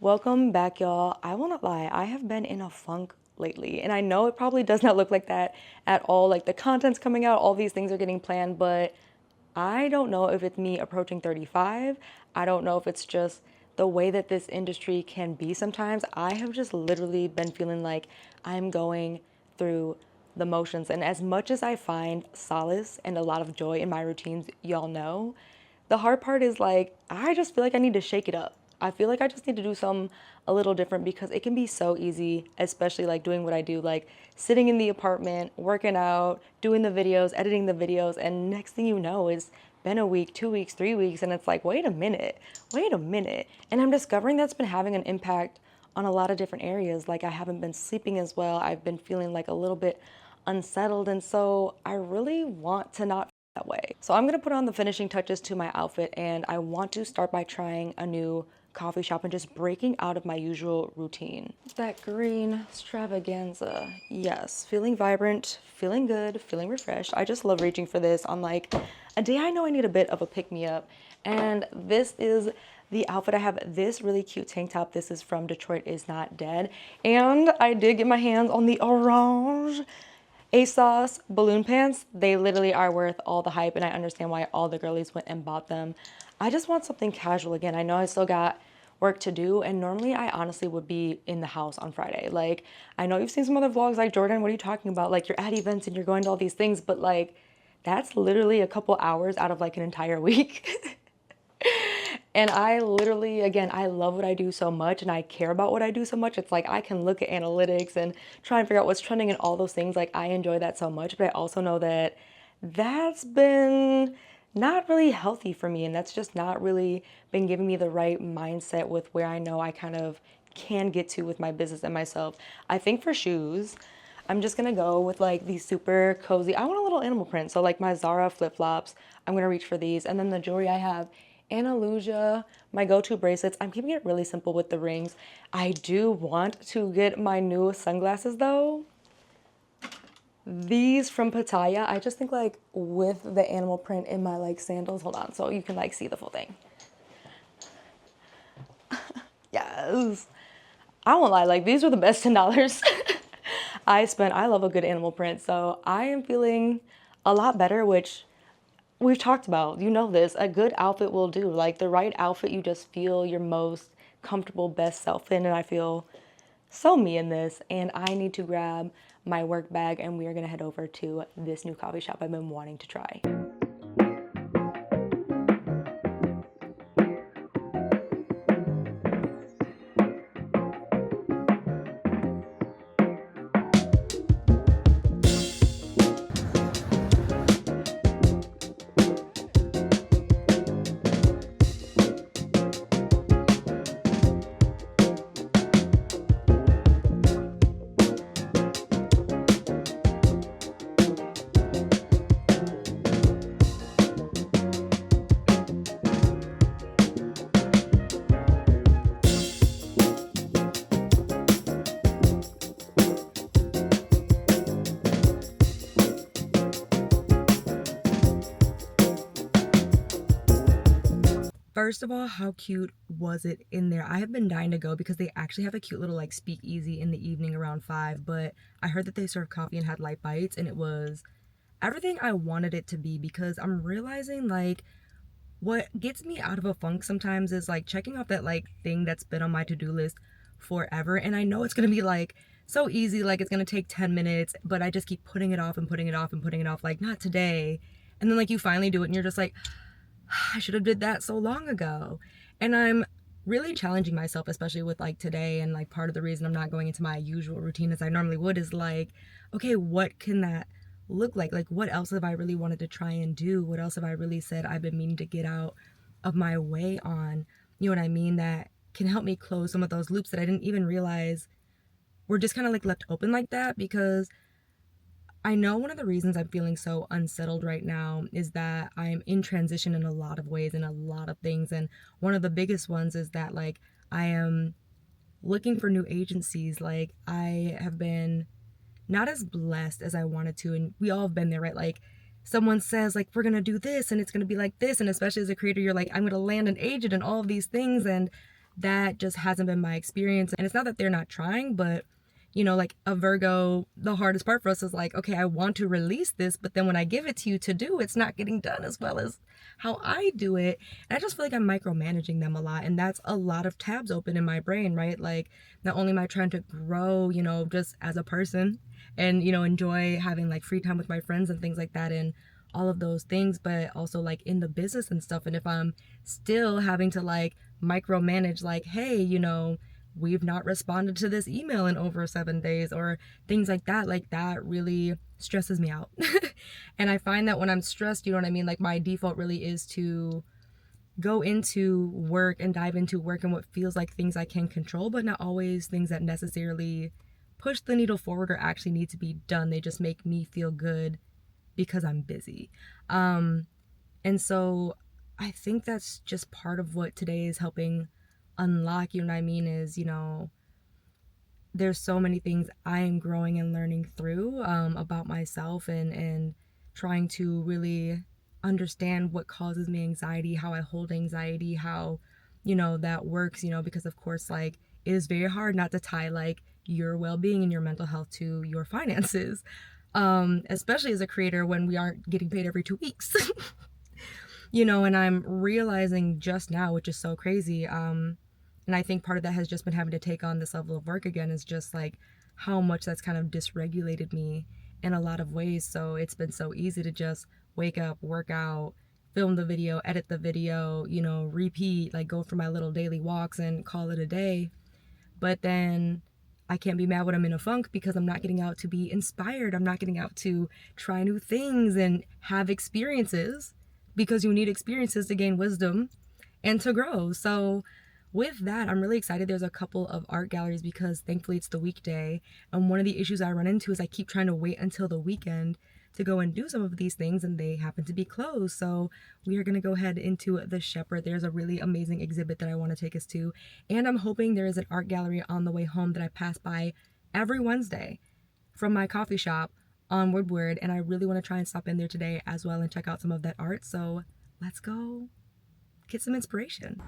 Welcome back, y'all. I will not lie, I have been in a funk lately, and I know it probably does not look like that at all. Like the content's coming out, all these things are getting planned, but I don't know if it's me approaching 35. I don't know if it's just the way that this industry can be sometimes. I have just literally been feeling like I'm going through the motions, and as much as I find solace and a lot of joy in my routines, y'all know, the hard part is like, I just feel like I need to shake it up. I feel like I just need to do something a little different because it can be so easy, especially like doing what I do, like sitting in the apartment, working out, doing the videos, editing the videos, and next thing you know, it's been a week, 2 weeks, 3 weeks, and it's like, wait a minute, wait a minute. And I'm discovering that's been having an impact on a lot of different areas. Like I haven't been sleeping as well. I've been feeling like a little bit unsettled, and so I really want to not that way. So I'm gonna put on the finishing touches to my outfit, and I want to start by trying a new coffee shop and just breaking out of my usual routine. That green extravaganza. Yes, feeling vibrant, feeling good, feeling refreshed. I just love reaching for this on like a day I know I need a bit of a pick-me-up. And this is the outfit. I have this really cute tank top. This is from Detroit Is Not Dead. And I did get my hands on the orange ASOS balloon pants. They literally are worth all the hype, and I understand why all the girlies went and bought them. I just want something casual again. I know I still got work to do, and normally I honestly would be in the house on Friday. Like, I know you've seen some other vlogs like, Jordan, what are you talking about? Like, you're at events and you're going to all these things, but like, that's literally a couple hours out of like an entire week. And I literally, again, I love what I do so much and I care about what I do so much. It's like I can look at analytics and try and figure out what's trending and all those things. Like I enjoy that so much, but I also know that that's been not really healthy for me, and that's just not really been giving me the right mindset with where I know I kind of can get to with my business and myself. I think for shoes, I'm just gonna go with like these super cozy, I want a little animal print. So like my Zara flip-flops, I'm gonna reach for these. And then the jewelry I have, Andalusia, my go-to bracelets. I'm keeping it really simple with the rings. I do want to get my new sunglasses though. These from Pattaya, I just think like with the animal print in my like sandals, hold on, so you can like see the full thing. Yes. I won't lie, like these were the best $10 I spent. I love a good animal print, so I am feeling a lot better, which we've talked about. You know this, a good outfit will do. Like the right outfit, you just feel your most comfortable, best self in, and I feel so me in this. And I need to grab my work bag, and we are gonna head over to this new coffee shop I've been wanting to try. First of all, how cute was it in there? I have been dying to go because they actually have a cute little like speakeasy in the evening around 5, but I heard that they served coffee and had light bites, and it was everything I wanted it to be, because I'm realizing like what gets me out of a funk sometimes is like checking off that like thing that's been on my to-do list forever, and I know it's gonna be like so easy, like it's gonna take 10 minutes, but I just keep putting it off and putting it off and putting it off, like not today. And then like you finally do it and you're just like, I should have did that so long ago. And I'm really challenging myself, especially with like today, and like part of the reason I'm not going into my usual routine as I normally would is like, okay, what can that look like? Like what else have I really wanted to try and do? What else have I really said I've been meaning to get out of my way on? You know what I mean? That can help me close some of those loops that I didn't even realize were just kind of like left open like that. Because I know one of the reasons I'm feeling so unsettled right now is that I'm in transition in a lot of ways and a lot of things. And one of the biggest ones is that like I am looking for new agencies. Like I have been not as blessed as I wanted to. And we all have been there, right? Like someone says like, we're going to do this and it's going to be like this. And especially as a creator, you're like, I'm going to land an agent and all of these things. And that just hasn't been my experience. And it's not that they're not trying, but you know, like a Virgo, the hardest part for us is like, okay, I want to release this, but then when I give it to you to do, it's not getting done as well as how I do it. And I just feel like I'm micromanaging them a lot. And that's a lot of tabs open in my brain, right? Like, not only am I trying to grow, you know, just as a person and, you know, enjoy having like free time with my friends and things like that and all of those things, but also like in the business and stuff. And if I'm still having to like micromanage, like, hey, you know, we've not responded to this email in over 7 days or things like that really stresses me out. And I find that when I'm stressed, you know what I mean, like my default really is to go into work and dive into work and what feels like things I can control, but not always things that necessarily push the needle forward or actually need to be done. They just make me feel good because I'm busy. And so I think that's just part of what today is helping unlock, you know what I mean, is, you know, there's so many things I am growing and learning through about myself and trying to really understand what causes me anxiety, how I hold anxiety, how, you know, that works, you know, because of course, like, it is very hard not to tie like your well-being and your mental health to your finances, especially as a creator when we aren't getting paid every 2 weeks. You know, and I'm realizing just now, which is so crazy, and I think part of that has just been having to take on this level of work again, is just like how much that's kind of dysregulated me in a lot of ways. So it's been so easy to just wake up, work out, film the video, edit the video, you know, repeat, like go for my little daily walks and call it a day. But then I can't be mad when I'm in a funk because I'm not getting out to be inspired. I'm not getting out to try new things and have experiences, because you need experiences to gain wisdom and to grow. So with that, I'm really excited. There's a couple of art galleries because thankfully it's the weekday. And one of the issues I run into is I keep trying to wait until the weekend to go and do some of these things, and they happen to be closed. So we are going to go ahead into the Shepherd. There's a really amazing exhibit that I want to take us to. And I'm hoping there is an art gallery on the way home that I pass by every Wednesday from my coffee shop on Woodward. And I really want to try and stop in there today as well and check out some of that art. So let's go get some inspiration.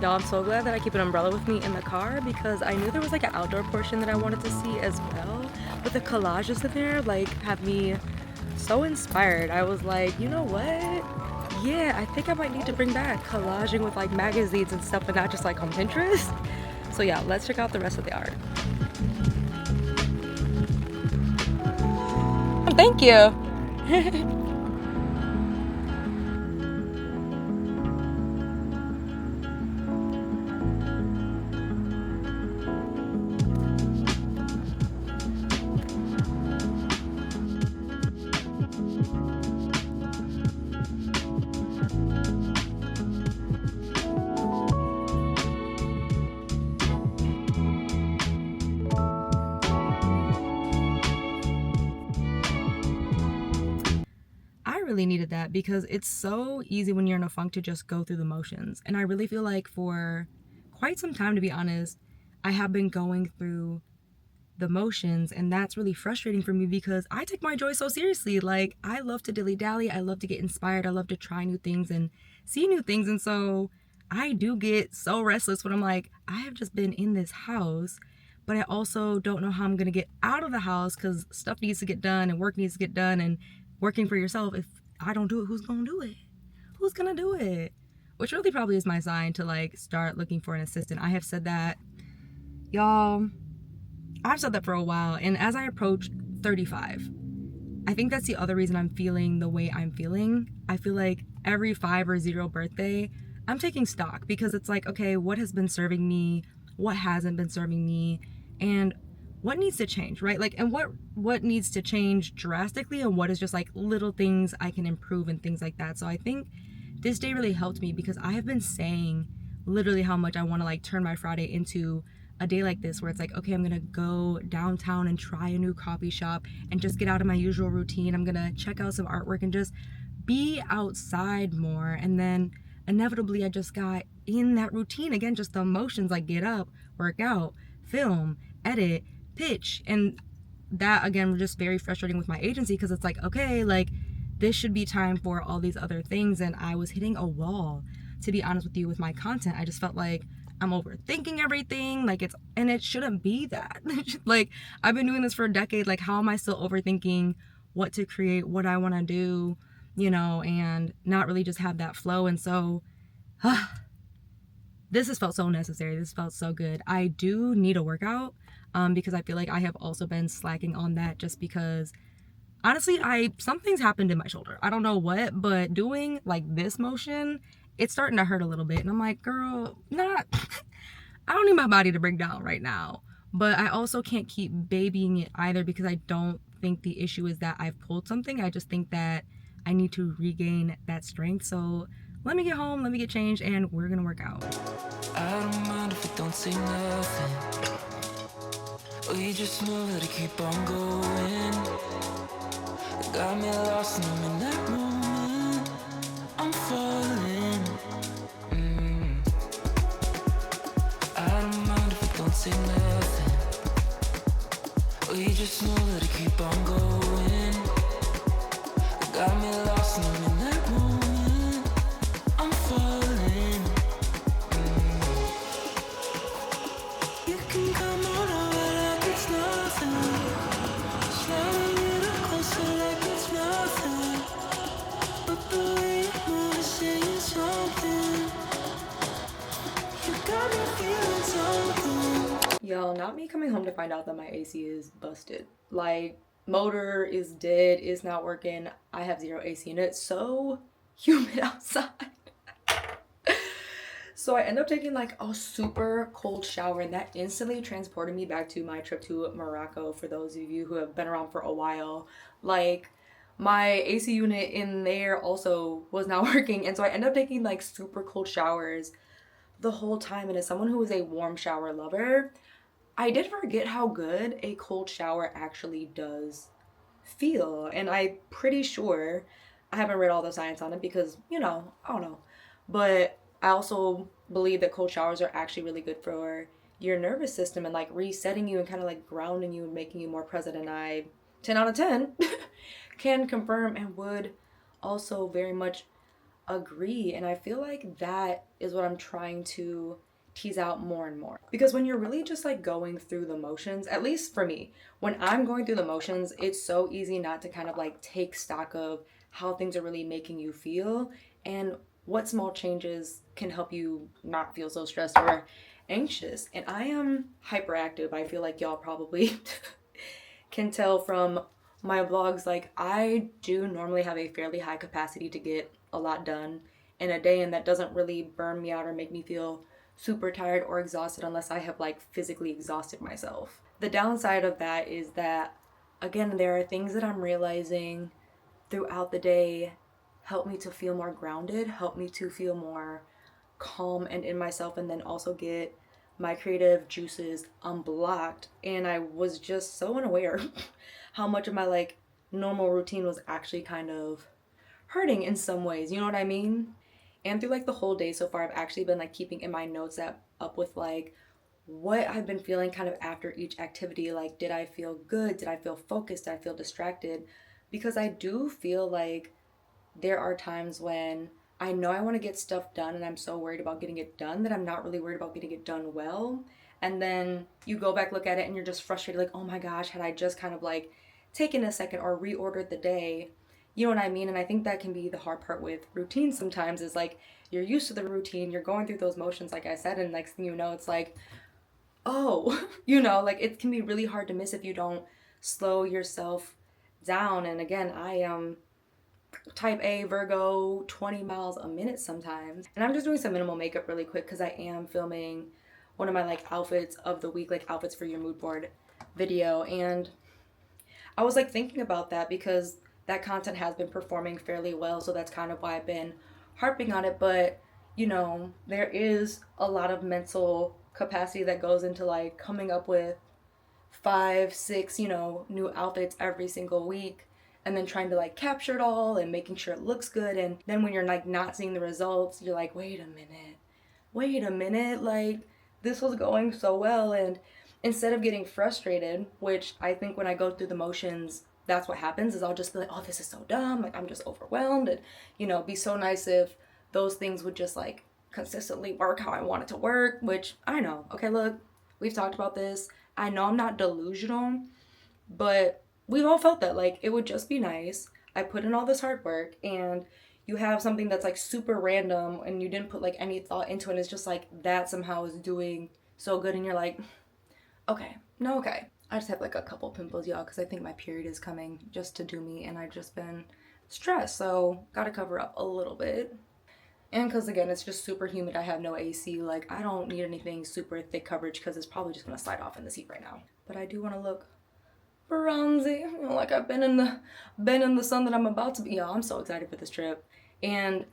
Y'all, I'm so glad that I keep an umbrella with me in the car because I knew there was like an outdoor portion that I wanted to see as well. But the collages in there like have me so inspired. I was like, you know what? Yeah, I think I might need to bring back collaging with like magazines and stuff and not just like on Pinterest. So yeah, let's check out the rest of the art. Thank you. Really needed that because it's so easy when you're in a funk to just go through the motions, and I really feel like for quite some time, to be honest, I have been going through the motions, and that's really frustrating for me because I take my joy so seriously. Like, I love to dilly-dally, I love to get inspired, I love to try new things and see new things, and so I do get so restless when I'm like, I have just been in this house but I also don't know how I'm gonna get out of the house because stuff needs to get done and work needs to get done. And working for yourself, if I don't do it, who's gonna do it? Who's gonna do it? Which really probably is my sign to like start looking for an assistant. I have said that, y'all. I've said that for a while, and as I approach 35, I think that's the other reason I'm feeling the way I'm feeling. I feel like every 5 or 0 birthday, I'm taking stock because it's like, okay, what has been serving me? What hasn't been serving me? And what needs to change, right? Like, and what needs to change drastically, and what is just like little things I can improve and things like that. So I think this day really helped me because I have been saying literally how much I want to like turn my Friday into a day like this where it's like, okay, I'm gonna go downtown and try a new coffee shop and just get out of my usual routine. I'm gonna check out some artwork and just be outside more. And then inevitably I just got in that routine again, just the emotions, like get up, work out, film, edit, pitch. And that again was just very frustrating with my agency because it's like, okay, like this should be time for all these other things. And I was hitting a wall, to be honest with you, with my content. I just felt like I'm overthinking everything. Like and it shouldn't be that. Like I've been doing this for a decade. Like how am I still overthinking what to create, what I want to do, and not really just have that flow. And so this has felt so necessary. This felt so good. I do need a workout because I feel like I have also been slacking on that just because honestly, something's happened in my shoulder. I don't know what, but doing like this motion, it's starting to hurt a little bit. And I'm like, girl, not I don't need my body to break down right now. But I also can't keep babying it either because I don't think the issue is that I've pulled something. I just think that I need to regain that strength. So let me get home, let me get changed, and we're gonna work out. I don't mind if it don't say nothing. We just know to keep on going. Got me lost and I'm in that moment. I'm falling. I don't mind if it don't say nothing. We just know to keep on going. Got me lost and I'm in that moment. I'm falling. You can come on over like it's nothing. Sliding a little closer like it's nothing. But the way you move is saying something. You got me feeling something. Y'all, not me coming home to find out that my AC is busted. Like, motor is dead, it's not working. I have 0 AC and it's so humid outside. So I end up taking like a super cold shower, and that instantly transported me back to my trip to Morocco. For those of you who have been around for a while, like my AC unit in there also was not working, and so I end up taking like super cold showers the whole time. And as someone who is a warm shower lover, I did forget how good a cold shower actually does feel. And I'm pretty sure, I haven't read all the science on it because, I don't know. But I also believe that cold showers are actually really good for your nervous system and like resetting you and kind of like grounding you and making you more present. And I, 10 out of 10, can confirm and would also very much agree. And I feel like that is what I'm trying to tease out more and more, because when you're really just like going through the motions, at least for me, when I'm going through the motions, it's so easy not to kind of like take stock of how things are really making you feel and what small changes can help you not feel so stressed or anxious. And I am hyperactive. I feel like y'all probably can tell from my vlogs. Like, I do normally have a fairly high capacity to get a lot done in a day, and that doesn't really burn me out or make me feel super tired or exhausted unless I have like physically exhausted myself. The downside of that is that, again, there are things that I'm realizing throughout the day help me to feel more grounded, help me to feel more calm and in myself, and then also get my creative juices unblocked. And I was just so unaware how much of my like normal routine was actually kind of hurting in some ways, you know what I mean? And through like the whole day so far, I've actually been like keeping in my notes up with like what I've been feeling kind of after each activity. Like, did I feel good? Did I feel focused? Did I feel distracted? Because I do feel like there are times when I know I want to get stuff done and I'm so worried about getting it done that I'm not really worried about getting it done well. and then you go back, look at it, and you're just frustrated, like, oh my gosh, had I just kind of like taken a second or reordered the day, you know what I mean? And I think that can be the hard part with routine sometimes, is like you're used to the routine, you're going through those motions, like I said, and next thing you know, it's like, oh, like it can be really hard to miss if you don't slow yourself down. And again, I am type A Virgo, 20 miles a minute sometimes. And I'm just doing some minimal makeup really quick because I am filming one of my like outfits of the week, like outfits for your mood board video. And I was like thinking about that because that content has been performing fairly well. So that's kind of why I've been harping on it. But, there is a lot of mental capacity that goes into like coming up with five, six, new outfits every single week, and then trying to like capture it all and making sure it looks good. And then when you're like not seeing the results, you're like, wait a minute, like this was going so well. And instead of getting frustrated, which I think when I go through the motions, that's what happens, is I'll just be like, oh, this is so dumb, like I'm just overwhelmed. And be so nice if those things would just like consistently work how I want it to work, which I know. Okay, look, we've talked about this. I know I'm not delusional, but we've all felt that. Like, it would just be nice. I put in all this hard work, and you have something that's like super random and you didn't put like any thought into it. And it's just like that somehow is doing so good, and you're like, okay, no, okay. I just have like a couple pimples, y'all, because I think my period is coming just to do me, and I've just been stressed, so gotta cover up a little bit. And because again, it's just super humid, I have no AC. Like, I don't need anything super thick coverage because it's probably just gonna slide off in this heat right now. But I do want to look bronzy, like I've been in the sun that I'm about to be. Y'all, I'm so excited for this trip. And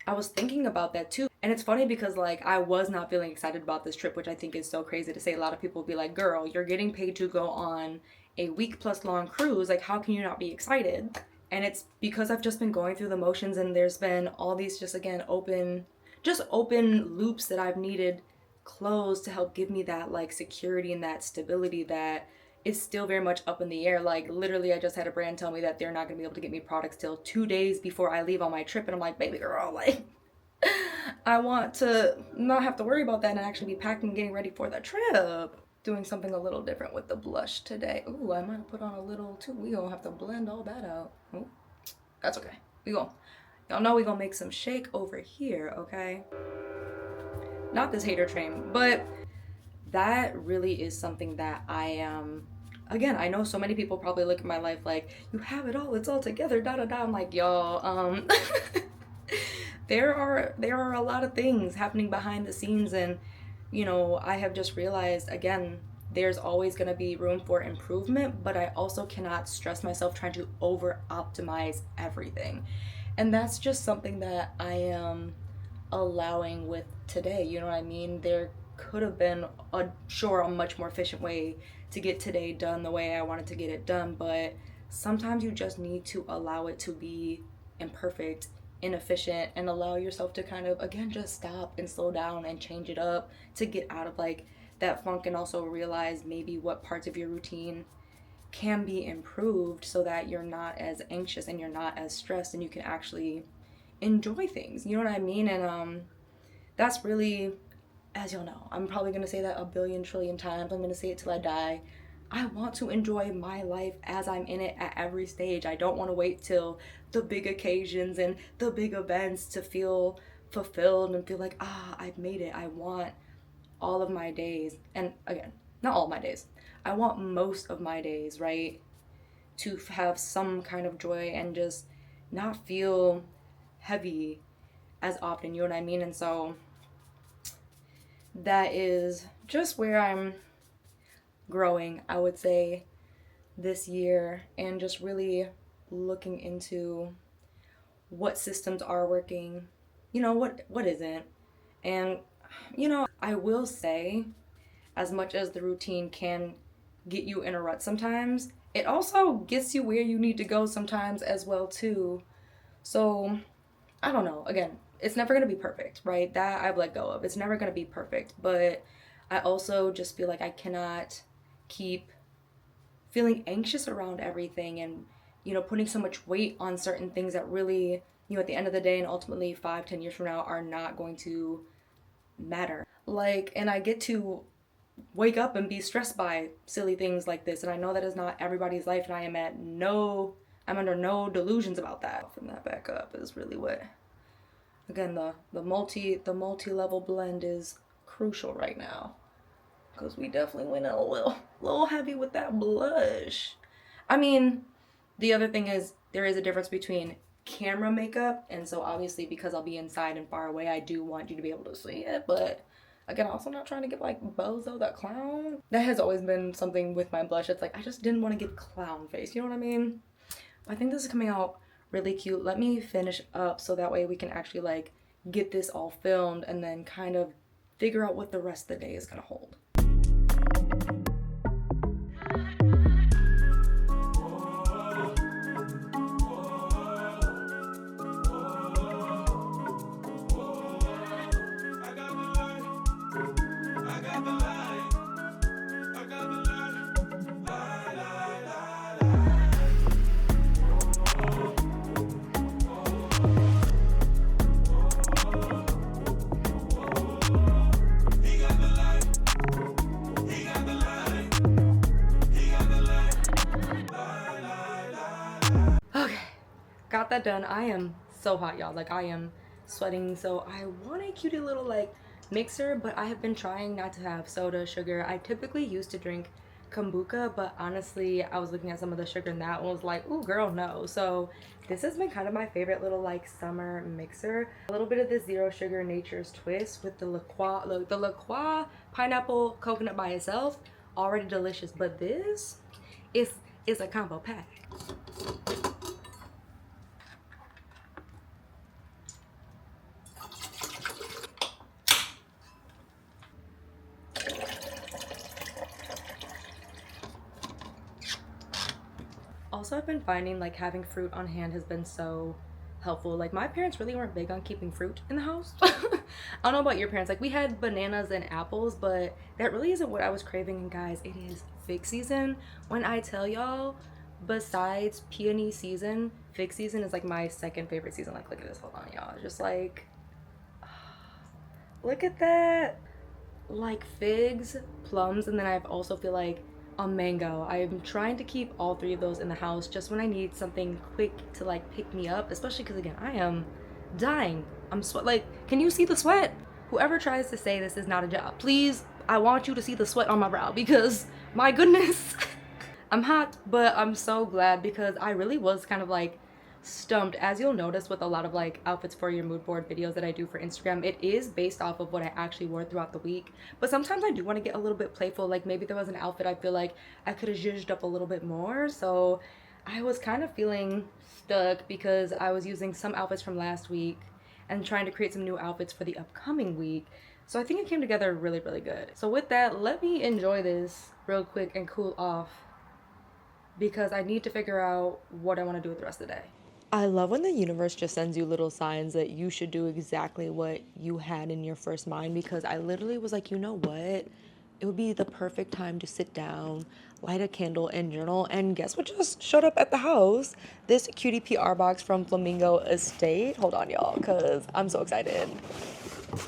I was thinking about that too. And it's funny because like I was not feeling excited about this trip, which I think is so crazy to say. A lot of people will be like, girl, you're getting paid to go on a week plus long cruise. Like, how can you not be excited? And it's because I've just been going through the motions, and there's been all these just again open loops that I've needed closed to help give me that like security and that stability that is still very much up in the air. Like, literally, I just had a brand tell me that they're not gonna be able to get me products till 2 days before I leave on my trip. And I'm like, baby girl, like, I want to not have to worry about that and actually be packing and getting ready for the trip. Doing something a little different with the blush today. Ooh, I might have put on a little too. We gonna have to blend all that out. Ooh, that's okay. Y'all know we gonna make some shake over here, okay? Not this hater train, but that really is something that I am. Again, I know so many people probably look at my life like, you have it all, it's all together, da da da. I'm like, y'all, there are a lot of things happening behind the scenes. And I have just realized, again, there's always going to be room for improvement, but I also cannot stress myself trying to over optimize everything. And that's just something that I am allowing with today. You know what I mean? There could have been a much more efficient way to get today done the way I wanted to get it done, but sometimes you just need to allow it to be imperfect, inefficient, and allow yourself to kind of again just stop and slow down and change it up to get out of like that funk, and also realize maybe what parts of your routine can be improved so that you're not as anxious and you're not as stressed, and you can actually enjoy things. You know what I mean? And that's really, as you'll know, I'm probably going to say that a billion trillion times. I'm going to say it till I die. I want to enjoy my life as I'm in it at every stage. I don't want to wait till the big occasions and the big events to feel fulfilled and feel like, I've made it. I want all of my days, and again, not all my days. I want most of my days, right, to have some kind of joy and just not feel heavy as often, you know what I mean? And so that is just where I'm growing, I would say, this year, and just really looking into what systems are working, what isn't. And I will say, as much as the routine can get you in a rut sometimes, it also gets you where you need to go sometimes as well too. So I don't know, again, it's never going to be perfect, right? That I've let go of. It's never going to be perfect, but I also just feel like I cannot keep feeling anxious around everything, and putting so much weight on certain things that really, at the end of the day and ultimately 5-10 years from now are not going to matter. Like, and I get to wake up and be stressed by silly things like this. And I know that is not everybody's life, and I'm under no delusions about that. And that back up is really what, again, the multi-level blend is crucial right now, because we definitely went a little heavy with that blush. I mean, the other thing is there is a difference between camera makeup, and so obviously because I'll be inside and far away, I do want you to be able to see it, but again, also not trying to get like Bozo the clown. That has always been something with my blush. It's like I just didn't want to give clown face, you know what I mean? I think this is coming out really cute. Let me finish up so that way we can actually like get this all filmed and then kind of figure out what the rest of the day is gonna hold. Got that done. I am so hot, y'all. Like, I am sweating. So I want a cutie little like mixer, but I have been trying not to have soda, sugar. I typically used to drink kombucha, but honestly, I was looking at some of the sugar in that one, was like, ooh, girl, no. So this has been kind of my favorite little like summer mixer. A little bit of this zero sugar nature's twist with the La Croix pineapple coconut by itself, already delicious. But this is a combo pack. Also, I've been finding like having fruit on hand has been so helpful. Like, my parents really weren't big on keeping fruit in the house. I don't know about your parents. Like, we had bananas and apples, but that really isn't what I was craving. And guys, it is fig season. When I tell y'all, besides peony season, fig season is like my second favorite season. Like, look at this. Hold on, y'all. Just like, look at that. Like figs, plums, and then I also feel like a mango. I'm trying to keep all three of those in the house just when I need something quick to like pick me up, especially because again, I am dying. I'm sweat. Like, can you see the sweat? Whoever tries to say this is not a job, please, I want you to see the sweat on my brow, because my goodness. I'm hot, but I'm so glad, because I really was kind of like stumped. As you'll notice with a lot of like outfits for your mood board videos that I do for Instagram, it is based off of what I actually wore throughout the week, but sometimes I do want to get a little bit playful. Like, maybe there was an outfit I feel like I could have zhuzhed up a little bit more, so I was kind of feeling stuck because I was using some outfits from last week and trying to create some new outfits for the upcoming week. So I think it came together really, really good. So with that, let me enjoy this real quick and cool off, because I need to figure out what I want to do with the rest of the day. I love when the universe just sends you little signs that you should do exactly what you had in your first mind, because I literally was like, you know what? It would be the perfect time to sit down, light a candle, and journal. And guess what just showed up at the house? This cutie PR box from Flamingo Estate. Hold on, y'all, because I'm so excited.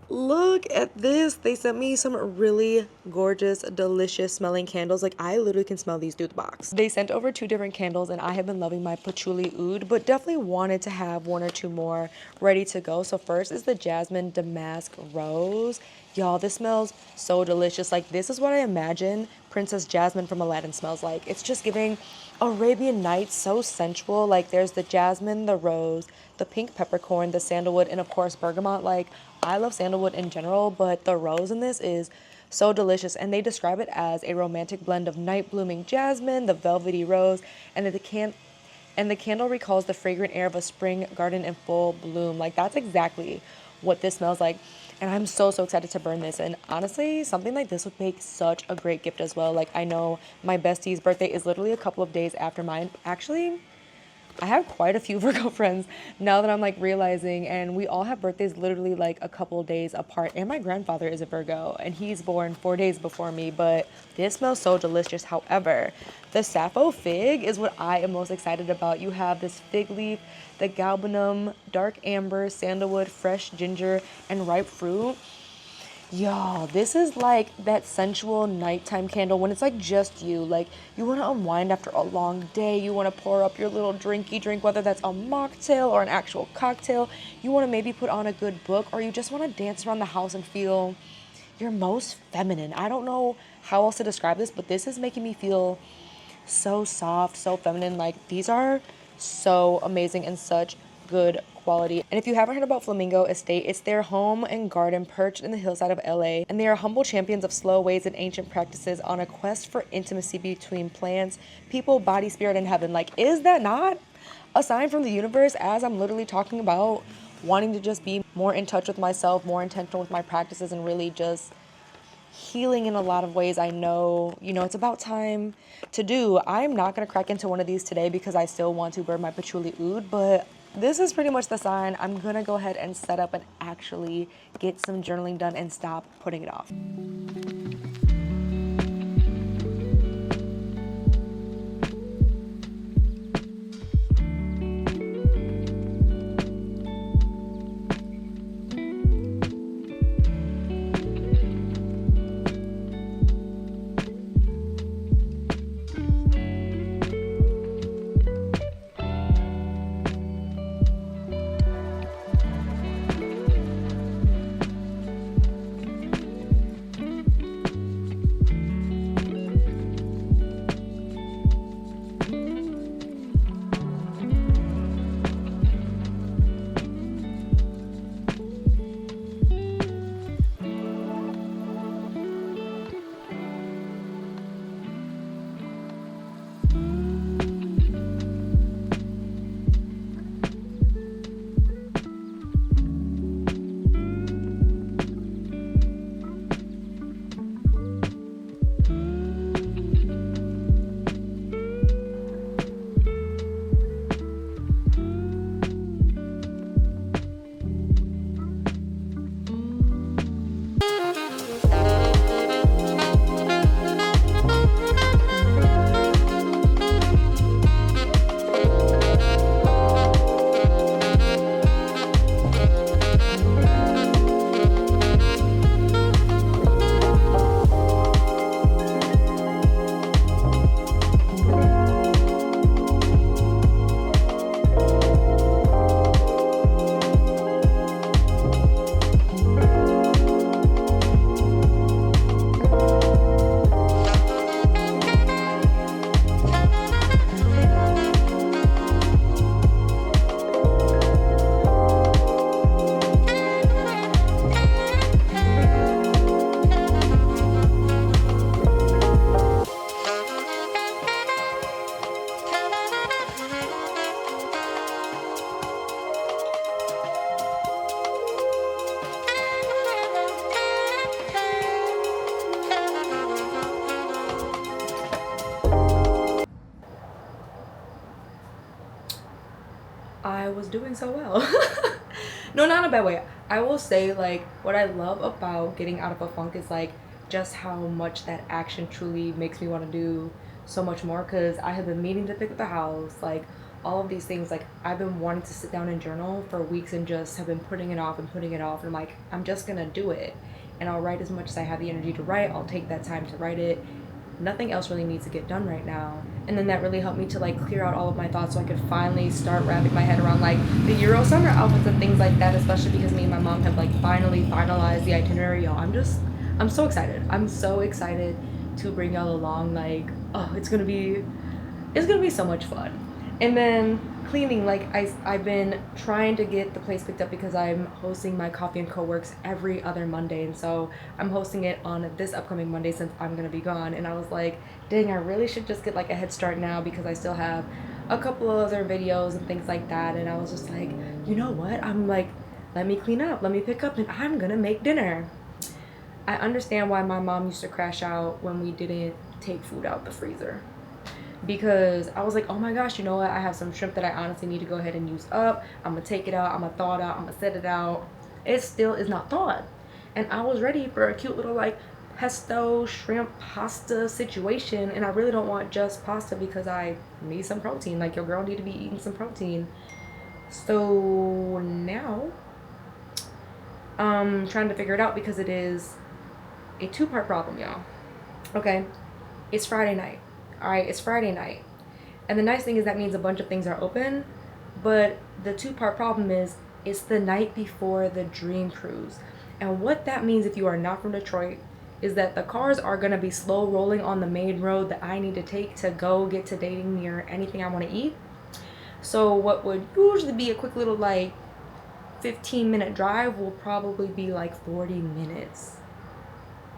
Look at this. They sent me some really gorgeous, delicious smelling candles. Like, I literally can smell these through the box. They sent over 2 different candles, and I have been loving my patchouli oud, but definitely wanted to have 1 or 2 more ready to go. So first is the Jasmine Damask Rose. Y'all, this smells so delicious. Like, this is what I imagine Princess Jasmine from Aladdin smells like. It's just giving Arabian Nights, so sensual. Like, there's the jasmine, the rose, the pink peppercorn, the sandalwood, and of course bergamot. Like, I love sandalwood in general, but the rose in this is so delicious. And they describe it as a romantic blend of night blooming jasmine, the velvety rose, and the candle recalls the fragrant air of a spring garden in full bloom. Like, that's exactly what this smells like. And I'm so excited to burn this. And honestly, something like this would make such a great gift as well. Like, I know my bestie's birthday is literally a couple of days after mine. Actually, I have quite a few Virgo friends now that I'm like realizing, and we all have birthdays literally like a couple of days apart. And my grandfather is a Virgo, and he's born 4 days before me, but this smells so delicious. However, the Sappho fig is what I am most excited about. You have this fig leaf, the galbanum, dark amber, sandalwood, fresh ginger, and ripe fruit. Y'all, this is like that sensual nighttime candle when it's like just you. Like, you want to unwind after a long day. You want to pour up your little drinky drink, whether that's a mocktail or an actual cocktail. You want to maybe put on a good book, or you just want to dance around the house and feel your most feminine. I don't know how else to describe this, but this is making me feel so soft, so feminine. Like, these are so amazing and such good quality. And if you haven't heard about Flamingo Estate, it's their home and garden perched in the hillside of LA. And they are humble champions of slow ways and ancient practices on a quest for intimacy between plants, people, body, spirit, and heaven. Like, is that not a sign from the universe, as I'm literally talking about wanting to just be more in touch with myself, more intentional with my practices, and really just healing in a lot of ways? I know, it's about time to do. I'm not going to crack into one of these today because I still want to burn my patchouli oud, but this is pretty much the sign. I'm going to go ahead and set up and actually get some journaling done and stop putting it off. I was doing so well. No, not in a bad way. I will say, like, what I love about getting out of a funk is like just how much that action truly makes me want to do so much more, because I have been meaning to pick up the house, like all of these things. Like, I've been wanting to sit down and journal for weeks and just have been putting it off and putting it off, and I'm like, I'm just gonna do it, and I'll write as much as I have the energy to write. I'll take that time to write it. Nothing else really needs to get done right now. And then that really helped me to like clear out all of my thoughts so I could finally start wrapping my head around like the Euro summer outfits and things like that, especially because me and my mom have like finally finalized the itinerary. Y'all, I'm so excited. I'm so excited to bring y'all along. Like, oh, it's gonna be so much fun. And then cleaning, like I've been trying to get the place picked up because I'm hosting my coffee and co-works every other Monday, and so I'm hosting it on this upcoming Monday since I'm gonna be gone. And I was like, dang, I really should just get like a head start now because I still have a couple of other videos and things like that. And I was just like, you know what, I'm like, let me clean up, let me pick up, and I'm gonna make dinner. I understand why my mom used to crash out when we didn't take food out the freezer, because I was like, oh my gosh, you know what, I have some shrimp that I honestly need to go ahead and use up. I'm gonna take it out, I'm gonna thaw it out, I'm gonna set it out. It still is not thawed, and I was ready for a cute little like pesto shrimp pasta situation, and I really don't want just pasta because I need some protein. Like, your girl need to be eating some protein. So now Trying to figure it out because it is a two-part problem, y'all. Okay, it's Friday night. All right, it's Friday night. And the nice thing is that means a bunch of things are open, but the two-part problem is it's the night before the dream cruise. And what that means, if you are not from Detroit, is that the cars are gonna be slow rolling on the main road that I need to take to go get to dating me or anything I want to eat. So what would usually be a quick little like 15-minute drive will probably be like 40 minutes.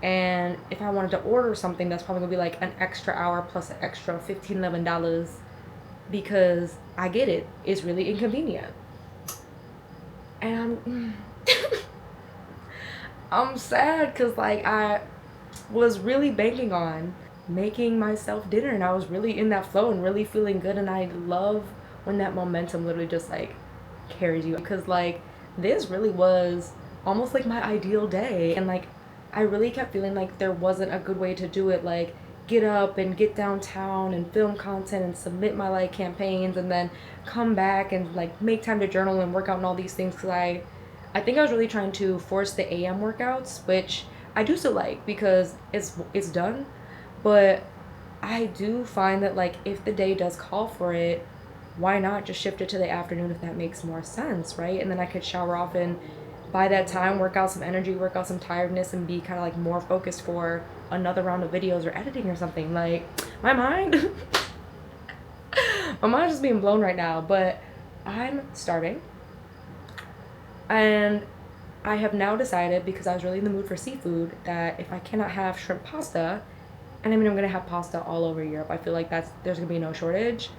And if I wanted to order something, that's probably gonna be like an extra hour plus an extra $15, $11, because I get it, it's really inconvenient. And I'm sad because like I was really banking on making myself dinner, and I was really in that flow and really feeling good, and I love when that momentum literally just like carries you, because like this really was almost like my ideal day. And like I really kept feeling like there wasn't a good way to do it, like get up and get downtown and film content and submit my like campaigns and then come back and like make time to journal and work out and all these things, because I think I was really trying to force the AM workouts, which I do still like because it's done. But I do find that like if the day does call for it, why not just shift it to the afternoon if that makes more sense, right? And then I could shower off and by that time work out some energy, work out some tiredness, and be kind of like more focused for another round of videos or editing or something. Like my mind my mind's just being blown right now. But I'm starving, and I have now decided, because I was really in the mood for seafood, that if I cannot have shrimp pasta, and I mean I'm gonna have pasta all over Europe, I feel like there's gonna be no shortage,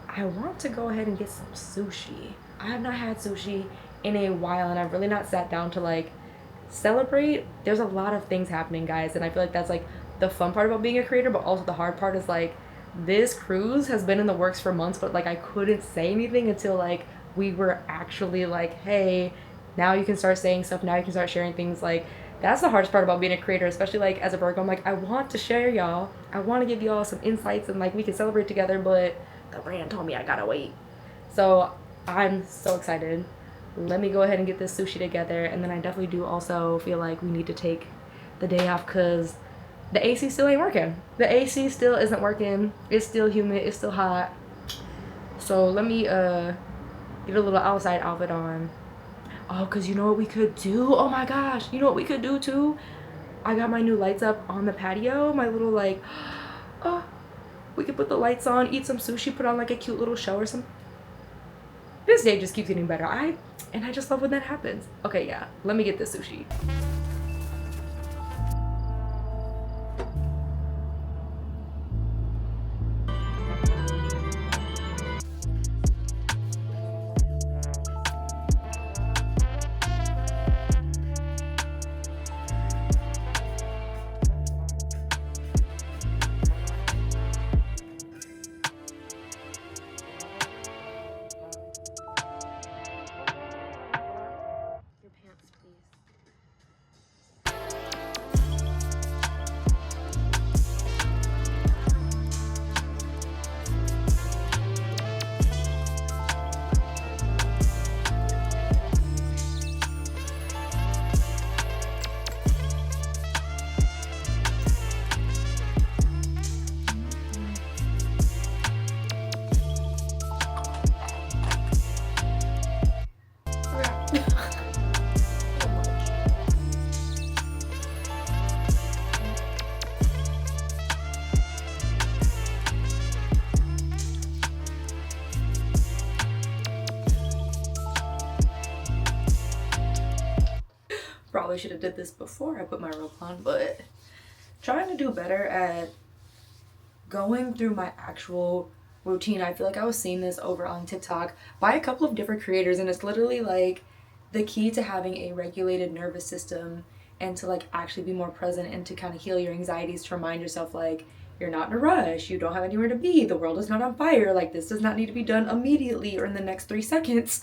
I want to go ahead and get some sushi. I have not had sushi in a while, and I've really not sat down to like celebrate. There's a lot of things happening, guys, and I feel like that's like the fun part about being a creator, but also the hard part is like this cruise has been in the works for months, but like I couldn't say anything until like we were actually like, hey, now you can start saying stuff, now you can start sharing things. Like that's the hardest part about being a creator, especially like as a Virgo. I'm like, I want to share y'all, I want to give y'all some insights and like we can celebrate together, but the brand told me I gotta wait. So I'm so excited. Let me go ahead and get this sushi together, and then I definitely do also feel like we need to take the day off because the AC still ain't working. The AC still isn't working. It's still humid, it's still hot. So let me get a little outside outfit on. Oh, because you know what we could do? Oh my gosh, you know what we could do too? I got my new lights up on the patio, my little like, oh, we could put the lights on, eat some sushi, put on like a cute little show or something. This day just keeps getting better. I just love when that happens. Okay, yeah, let me get this sushi. Your pants, please. Probably should have did this before I put my robe on, but trying to do better at going through my actual routine. I feel like I was seeing this over on TikTok by a couple of different creators, and it's literally like the key to having a regulated nervous system and to like actually be more present and to kind of heal your anxieties, to remind yourself like you're not in a rush, you don't have anywhere to be, the world is not on fire, like this does not need to be done immediately or in the next 3 seconds.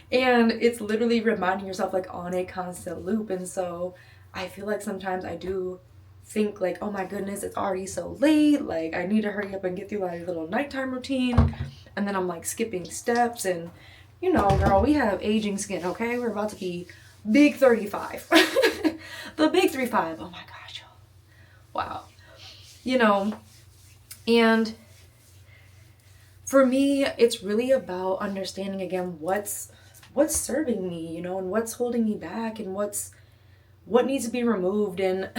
And it's literally reminding yourself like on a constant loop. And so I feel like sometimes I do think like, oh my goodness, it's already so late, like I need to hurry up and get through my little nighttime routine, and then I'm like skipping steps. And you know, girl, we have aging skin, okay? We're about to be big 35. The big 35. Oh my gosh, y'all. Wow. You know, and for me, it's really about understanding again what's serving me, you know, and what's holding me back, and what needs to be removed. And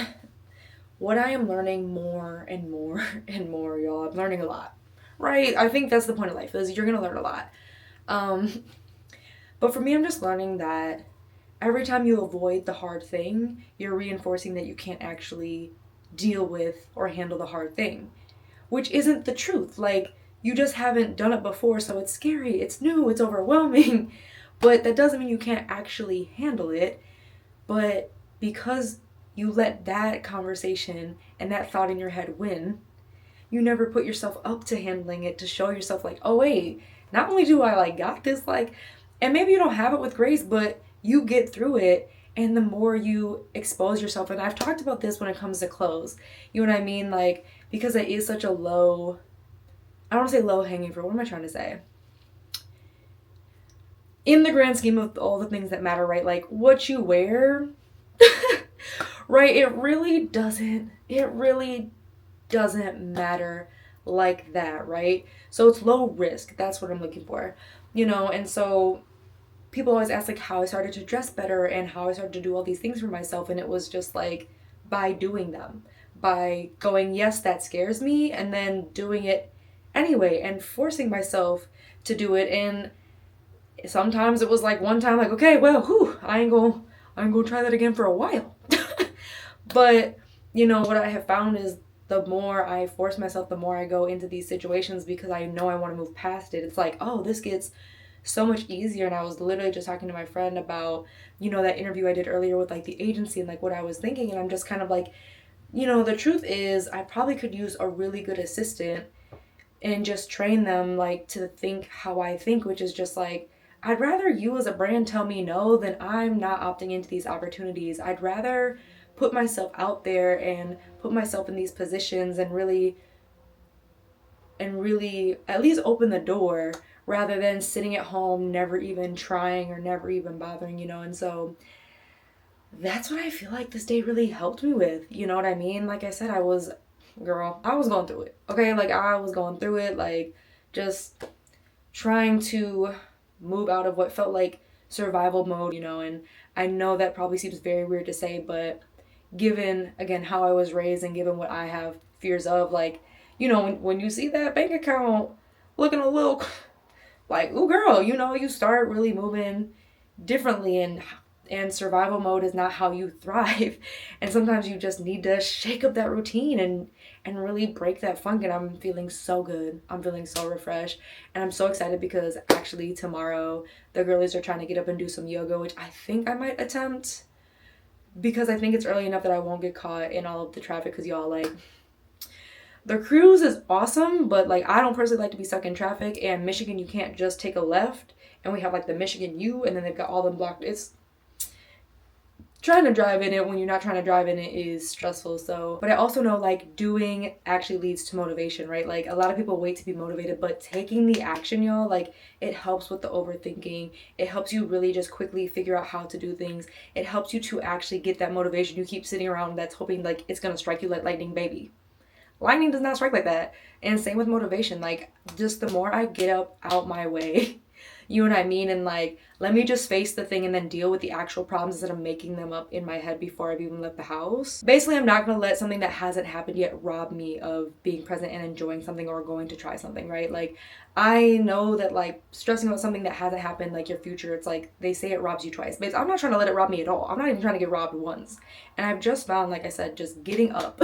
what I am learning more and more and more, y'all. I'm learning a lot, right? I think that's the point of life, is you're gonna learn a lot. But for me, I'm just learning that every time you avoid the hard thing, you're reinforcing that you can't actually deal with or handle the hard thing, which isn't the truth. Like, you just haven't done it before, so it's scary, it's new, it's overwhelming, but that doesn't mean you can't actually handle it. But because you let that conversation and that thought in your head win, you never put yourself up to handling it, to show yourself like, oh wait, not only do I like got this, like, and maybe you don't have it with grace, but you get through it. And the more you expose yourself, and I've talked about this when it comes to clothes, you know what I mean? Like, because it is such a low, I don't want to say low hanging fruit, what am I trying to say? In the grand scheme of all the things that matter, right? Like, what you wear, right? It really doesn't matter like that, right? So it's low risk. That's what I'm looking for, you know? And so people always ask like how I started to dress better and how I started to do all these things for myself. And it was just like by doing them, by going, yes, that scares me, and then doing it anyway and forcing myself to do it. And sometimes it was like one time, like, okay, well, I ain't gonna try that again for a while. But, you know, what I have found is the more I force myself, the more I go into these situations, because I know I want to move past it. It's like, oh, this gets so much easier. And I was literally just talking to my friend about, you know, that interview I did earlier with like the agency and like what I was thinking. And I'm just kind of like, you know, the truth is I probably could use a really good assistant and just train them like to think how I think, which is just like, I'd rather you as a brand tell me no than I'm not opting into these opportunities. I'd rather put myself out there and put myself in these positions and really at least open the door, rather than sitting at home never even trying or never even bothering, you know. And so that's what I feel like this day really helped me with, you know what I mean? Like I said, I was going through it, okay? Like, I was going through it, like, just trying to move out of what felt like survival mode, you know. And I know that probably seems very weird to say, but given again how I was raised and given what I have fears of, like, you know, when you see that bank account looking a little like, ooh girl, you know, you start really moving differently. And survival mode is not how you thrive. And sometimes you just need to shake up that routine and really break that funk. And I'm feeling so good. I'm feeling so refreshed. And I'm so excited because actually tomorrow the girlies are trying to get up and do some yoga, which I think I might attempt, because I think it's early enough that I won't get caught in all of the traffic. Because y'all, like, the cruise is awesome, but like, I don't personally like to be stuck in traffic. And Michigan, you can't just take a left. And we have like the Michigan U, and then they've got all them blocked. It's trying to drive in it when you're not trying to drive in it is stressful. So, but I also know like doing actually leads to motivation, right? Like, a lot of people wait to be motivated, but taking the action, y'all, like, it helps with the overthinking. It helps you really just quickly figure out how to do things. It helps you to actually get that motivation. You keep sitting around that's hoping like it's gonna strike you like lightning, baby. Lightning does not strike like that. And same with motivation. Like, just the more I get up out my way, you know what I mean? And like, let me just face the thing and then deal with the actual problems instead of making them up in my head before I've even left the house. Basically, I'm not gonna let something that hasn't happened yet rob me of being present and enjoying something or going to try something, right? Like, I know that like stressing about something that hasn't happened, like your future, it's like they say it robs you twice. But I'm not trying to let it rob me at all. I'm not even trying to get robbed once. And I've just found, like I said, just getting up,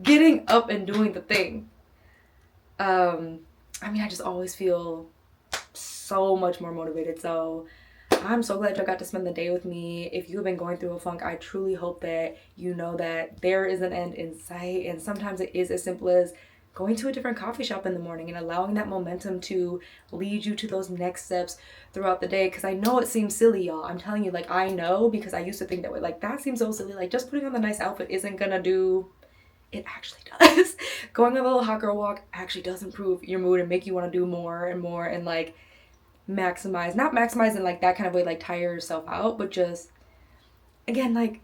getting up and doing the thing. I mean, I just always feel so much more motivated. So I'm so glad y'all got to spend the day with me. If you've been going through a funk, I truly hope that you know that there is an end in sight. And sometimes it is as simple as going to a different coffee shop in the morning and allowing that momentum to lead you to those next steps throughout the day. Because I know it seems silly, y'all. I'm telling you, like, I know, because I used to think that way. Like, that seems so silly. Like, just putting on the nice outfit isn't gonna do. It actually does. Going on a little hot girl walk actually does improve your mood and make you want to do more and more. And like, maximize, not maximize in like that kind of way, like tire yourself out, but just, again, like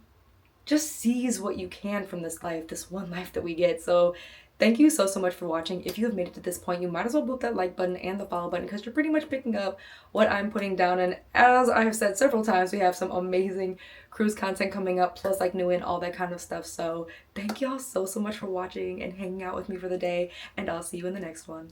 just seize what you can from this life, this one life that we get. So thank you so much for watching. If you have made it to this point, you might as well boop that like button and the follow button because you're pretty much picking up what I'm putting down. And as I have said several times, we have some amazing cruise content coming up, plus like new and all that kind of stuff. So thank y'all so much for watching and hanging out with me for the day, and I'll see you in the next one.